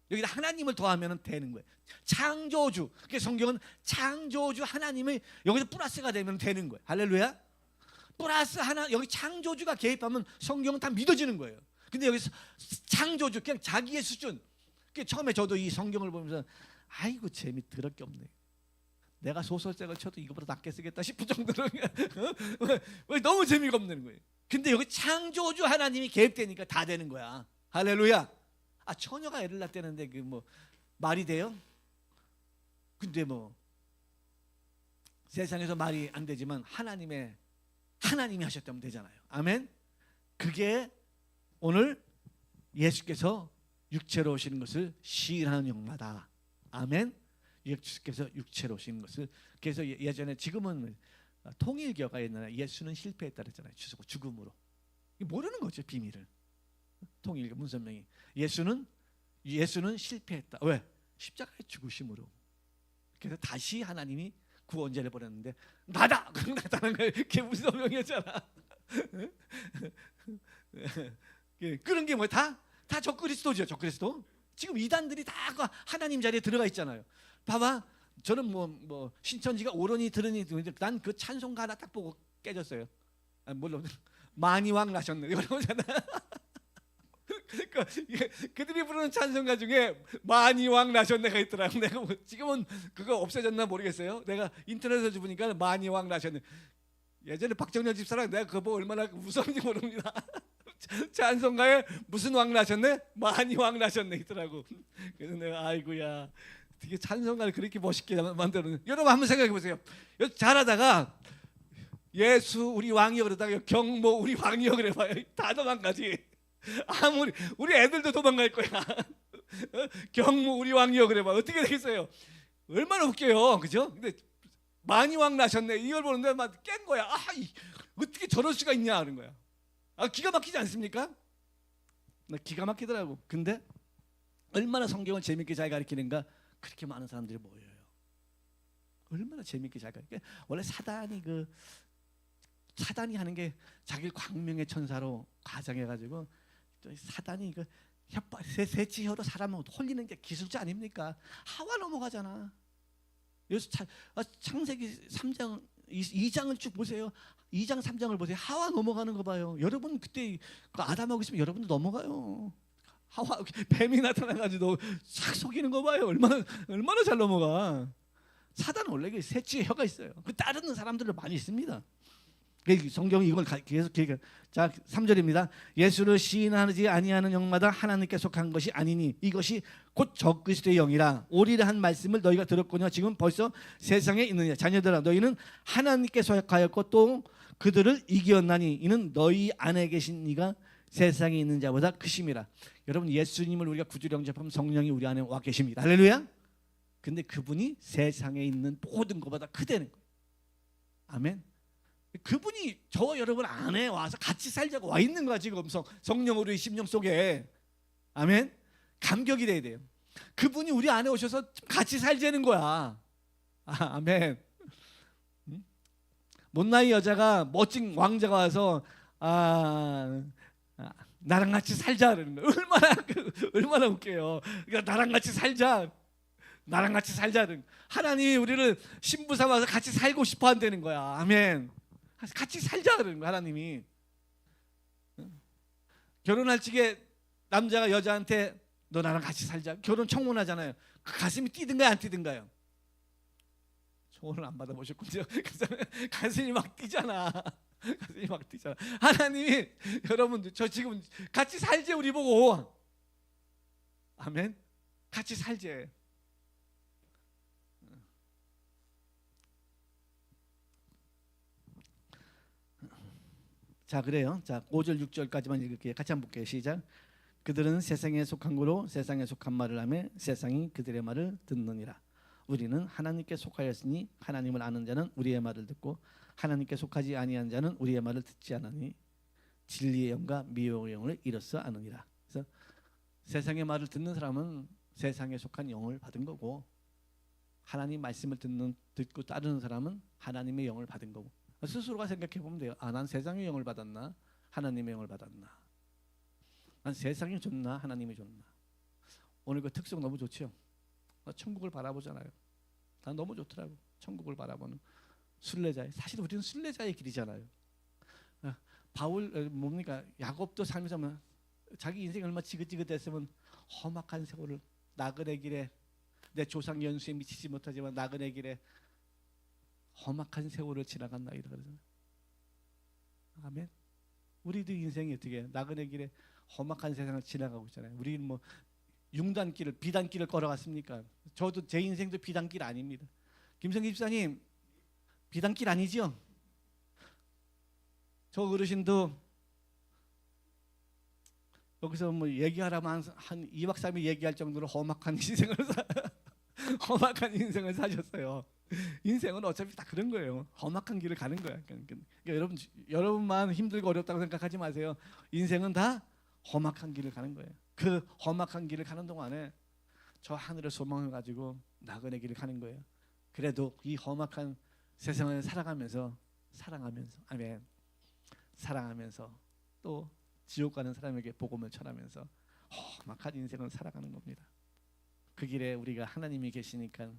여기다 하나님을 더하면 되는 거예요. 창조주. 그러니까 성경은 창조주 하나님이 여기서 플러스가 되면 되는 거예요. 할렐루야. 플러스 하나, 여기 창조주가 개입하면 성경은 다 믿어지는 거예요. 근데 여기서 창조주, 그냥 자기의 수준. 처음에 저도 이 성경을 보면서 아이고 재미 더럽게 없네. 내가 소설책을 쳐도 이거보다 낫게 쓰겠다 싶을 정도로 너무 재미가 없는 거예요. 근데 여기 창조주 하나님이 개입되니까 다 되는 거야. 할렐루야. 처녀가 애를 낳았다는데 그 뭐 말이 돼요? 근데 뭐 세상에서 말이 안 되지만 하나님이 하셨다면 되잖아요. 아멘. 그게 오늘 예수께서 육체로 오시는 것을 시인하는 영마다. 아멘. 예수께서 육체로 오시는 것을. 그래서 예전에, 지금은 통일교가 옛날에 예수는 실패했다 그랬잖아요. 죽음으로. 모르는 거죠, 비밀을. 통일교 문선명이 예수는 실패했다. 왜? 십자가의 죽으심으로. 그래서 다시 하나님이 구원자를 보냈는데 나다! 그럼 나타난 거예요. 그게 문선명이었잖아. 그런 게 뭐야? 다 적그리스도죠. 적그리스도. 지금 이단들이 다 하나님 자리에 들어가 있잖아요. 봐봐. 저는 뭐 신천지가 오론이 들으니 난 그 찬송가 하나 딱 보고 깨졌어요. 물론 만이왕 나셨네 이런 거잖아. 그러니까 그들이 부르는 찬송가 중에 만이왕 나셨네가 있더라고. 내가 지금은 그거 없어졌나 모르겠어요. 내가 인터넷에서 보니까 만이왕 나셨네. 예전에 박정현 집사랑 내가 그거 보고 얼마나 무서운지 모릅니다. 찬송가에 무슨 왕 나셨네? 만이왕 나셨네 있더라고. 그래서 내가 아이고야, 되게 찬송가를 그렇게 멋있게 만드는. 여러분 한번 생각해 보세요. 잘하다가 예수 우리 왕이여 그러다가 경모 우리 왕이여 그래봐요. 다 도망가지. 아무리 우리 애들도 도망갈 거야. 경모 우리 왕이여 그래봐. 어떻게 되겠어요? 얼마나 웃겨요, 그죠? 근데 만이왕 나셨네 이걸 보는데 막 깬 거야. 어떻게 저럴 수가 있냐 하는 거야. 기가 막히지 않습니까? 기가 막히더라고. 근데 얼마나 성경을 재밌게 잘 가르치는가. 그렇게 많은 사람들이 모여요. 얼마나 재밌게 잘 가르쳐. 원래 사단이 하는 게 자기를 광명의 천사로 가정해가지고 사단이 세치혀로 사람을 홀리는 게 기술자 아닙니까? 하와 넘어가잖아. 여기서 창세기 3장 2장을 쭉 보세요. 2장 3장을 보세요. 하와 넘어가는 거 봐요. 여러분 그때 아담하고 있으면 여러분도 넘어가요. 하와 뱀이 나타나가지고 싹 속이는 거 봐요. 얼마나 잘 넘어가. 사단은 원래 셋째 혀가 있어요. 따르는 사람들도 많이 있습니다. 성경이 이걸 계속 자 3절입니다. 예수를 시인하지 아니하는 영마다 하나님께 속한 것이 아니니 이것이 곧 적그리스도의 영이라. 오리라 한 말씀을 너희가 들었거니와 지금 벌써 세상에 있느냐. 자녀들아 너희는 하나님께 속하였고 또 그들을 이기었나니 이는 너희 안에 계신 이가 세상에 있는 자보다 크심이라. 여러분 예수님을 우리가 구주로 영접하면 성령이 우리 안에 와 계십니다. 할렐루야. 근데 그분이 세상에 있는 모든 것보다 크다는 거예요. 아멘. 그분이 저와 여러분 안에 와서 같이 살자고 와 있는 거야. 지금 성령으로 이 심령 속에. 아멘. 감격이 돼야 돼요. 그분이 우리 안에 오셔서 같이 살자는 거야. 아멘. 못나이 여자가 멋진 왕자가 와서 나랑 같이 살자 그러는 거예요. 얼마나 웃겨요. 그러니까 나랑 같이 살자. 나랑 같이 살자. 하나님이 우리를 신부 삼아서 같이 살고 싶어 한다는 거야. 아멘. 같이 살자 그러는 거야, 하나님이. 결혼할 적에 남자가 여자한테 너 나랑 같이 살자. 결혼 청혼하잖아요. 그 가슴이 뛰든가요, 안 뛰든가요? 청혼을 안 받아보셨군요. 가슴이 막 뛰잖아. 가슴이 막 뛰잖아. 하나님이 여러분들 저 지금 같이 살지 우리 보고. 아멘. 같이 살지. 자, 그래요. 자, 5절 6절까지만 읽을게요. 같이 한번 볼게요. 시작. 그들은 세상에 속한 거로 세상에 속한 말을 하며 세상이 그들의 말을 듣느니라. 우리는 하나님께 속하였으니 하나님을 아는 자는 우리의 말을 듣고 하나님께 속하지 아니한 자는 우리의 말을 듣지 않으니 진리의 영과 미혹의 영을 이로써 아느니라. 그래서 세상의 말을 듣는 사람은 세상에 속한 영을 받은 거고, 하나님 말씀을 듣고 따르는 사람은 하나님의 영을 받은 거고, 스스로가 생각해 보면 돼요. 난 세상의 영을 받았나 하나님의 영을 받았나. 난 세상이 좋나 하나님이 좋나. 오늘 그 특성 너무 좋죠. 천국을 바라보잖아요. 난 너무 좋더라고. 천국을 바라보는 순례자의, 사실 우리는 순례자의 길이잖아요. 바울 뭡니까? 야곱도 살면서 자기 인생이 얼마나 지긋지긋했으면 험악한 세월을 나그네 길에, 내 조상 연수에 미치지 못하지만 나그네 길에 험악한 세월을 지나간나이다 그러잖아요. 아멘. 우리도 인생이 어떻게 나그네 길에 험악한 세상을 지나가고 있잖아요. 우리는 뭐 융단길을 비단길을 걸어갔습니까? 저도 제 인생도 비단길 아닙니다. 김성기 집사님 비단길 아니죠? 저 어르신도 여기서 뭐 얘기하라면 한 2박 3일 얘기할 정도로 험악한 인생을 사셨어요. 인생은 어차피 다 그런 거예요. 험악한 길을 가는 거야. 그러니까 여러분만 힘들고 어렵다고 생각하지 마세요. 인생은 다 험악한 길을 가는 거예요. 그 험악한 길을 가는 동안에 저 하늘의 소망을 가지고 나그네 길을 가는 거예요. 그래도 이 험악한 세상을 살아가면서 아멘. 사랑하면서 또 지옥 가는 사람에게 복음을 전하면서 험악한 인생을 살아가는 겁니다. 그 길에 우리가 하나님이 계시니까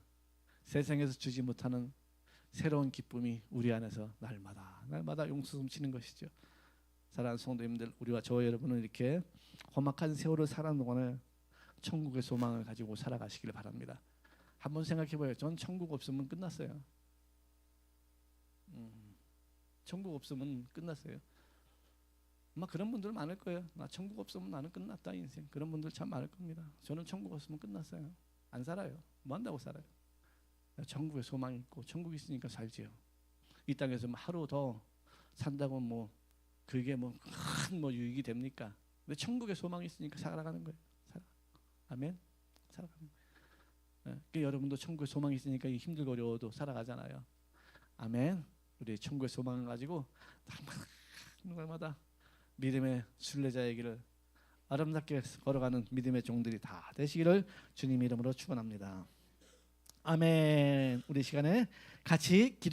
세상에서 주지 못하는 새로운 기쁨이 우리 안에서 날마다 용수 넘치는 것이죠. 사랑하는 성도님들, 우리와 저 여러분은 이렇게 험악한 세월을 살아가는 동안에 천국의 소망을 가지고 살아가시길 바랍니다. 한번 생각해봐요. 전 천국 없으면 끝났어요. 천국 없으면 끝났어요. 아마 그런 분들 많을 거예요. 나 천국 없으면 나는 끝났다 인생. 그런 분들 참 많을 겁니다. 저는 천국 없으면 끝났어요. 안 살아요. 뭐 한다고 살아요? 천국에 소망이 있고 천국이 있으니까 살지요. 이 땅에서 하루 더 산다고 뭐 그게 뭐 큰 뭐 유익이 됩니까? 근데 천국에 소망이 있으니까 살아가는 거예요. 아멘. 살아가는 거예요. 그 여러분도 천국에 소망이 있으니까 힘들고 어려워도 살아가잖아요. 아멘. 우리 천국의 소망을 가지고 날마다 믿음의 순례자의 길을 아름답게 걸어가는 믿음의 종들이 다 되시기를 주님 이름으로 축원합니다. 아멘. 우리 시간에 같이 기도